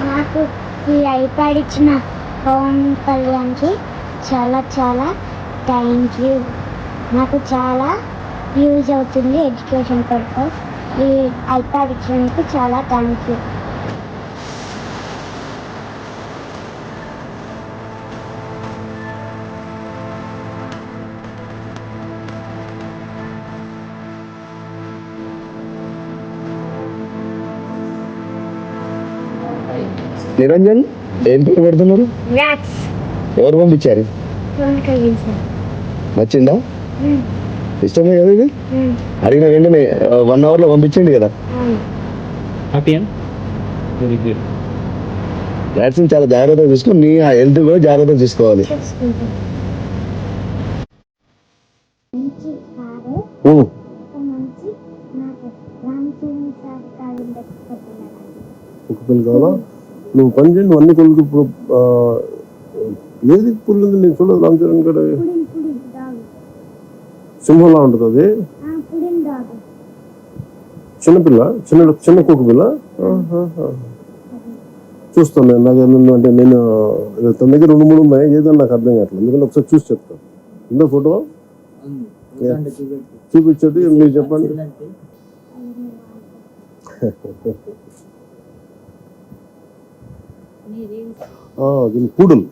నాకు ఈ ఐప్యాడ్ ఇచ్చిన పవన్ కళ్యాణ్కి చాలా చాలా థ్యాంక్ యూ. నాకు చాలా యూజ్ అవుతుంది ఎడ్యుకేషన్ పర్పస్. ఈ ఐప్యాడ్ ఇచ్చినందుకు చాలా థ్యాంక్ యూ. నిరంజన్ ఏం పేరు పెడుతున్నారు? ఎవరు పంపించారు? నచ్చిందా? ఇష్టమే కదా ఇది? అడిగిన వెంటనే 1 hour లో పంపించండి కదా. వ్యాక్సిన్ చాలా జాగ్రత్తగా తీసుకుని నీ హెల్త్ కూడా జాగ్రత్తగా తీసుకోవాలి. ఒక పిల్లలు కావాలా? నువ్వు పని చేయండి అన్ని కొడుకు. ఇప్పుడు ఏది పుల్లు ఉంది నేను చూడదు. రామ్ చరణ్ గడ సింహంలా ఉంటుంది అది. చిన్నపిల్ల, చిన్న కుక్క పిల్ల. చూస్తాను నాకు అంటే నేను తన దగ్గర 2-3 ఉన్నాయి. ఏదన్నా నాకు అర్థం కావట్లేదు. ఎందుకంటే ఒకసారి చూసి చెప్తాను. ఉందా ఫోటో? చూపించేది మీరు చెప్పండి. దీని పూడులు.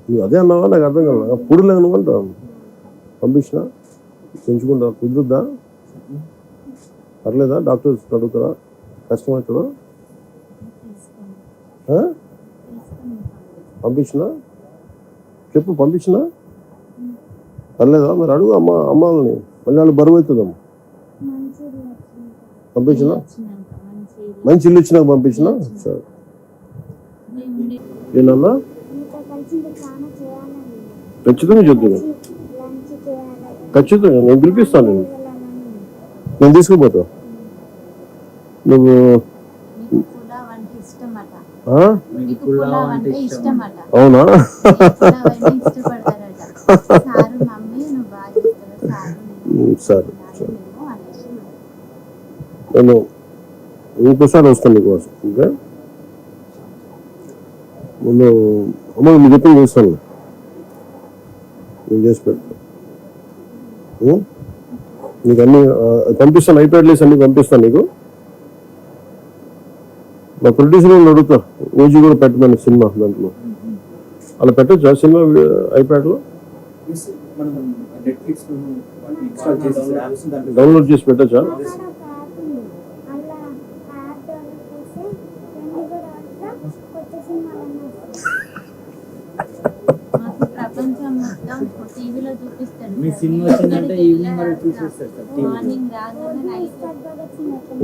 నువ్వు అదే అన్నావా? నాకు అర్థం కాదు. పూడులు ఏమనుకుంటా పంపించిన పెంచుకుంటా. కుదురుద్దా? పర్లేదా? డాక్టర్స్ అడుగుతారా? కష్టమవుతుందా? పంపించిన చెప్పు. పంపించిన పర్లేదా? మరి అడుగు అమ్మాలని. మళ్ళీ వాళ్ళు బరువు అవుతుందమ్మా. పంపించిన మంచి ఇల్లు ఇచ్చినాక పంపించిన. సరే ఏనన్నా ఖచ్చితంగా చెప్తాను. ఖచ్చితంగా నేను పిలిపిస్తాను. నేను తీసుకుపోతా. నువ్వు అవునా? సరే సరే నేను ఇంకోసారి వస్తాను నీకోసం. ఓకే ముందు అమ్మ మీకు చెప్పింది చేస్తాను. నేను చేసి పెడతాను. నీకు అన్ని పంపిస్తాను. ఐప్యాడ్ లీస్ అన్ని పంపిస్తాను నీకు. మా ప్రొడ్యూసర్ వాళ్ళు అడుగుతా ఓజీ కూడా పెట్టమని సినిమా దాంట్లో. అలా పెట్టచ్చా సినిమా ఐప్యాడ్లో? డౌన్లోడ్ చేసి పెట్టచ్చా?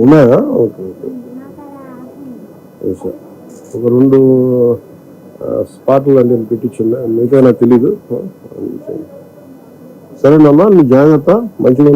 ఉన్నాయా? Okay okay. ఒక 2 స్పాట్లు అంటే పెట్టించున్నా. మిగతా నాకు తెలీదు. సరేనమ్మా, నీ జాగ్రత్త. మంచిగా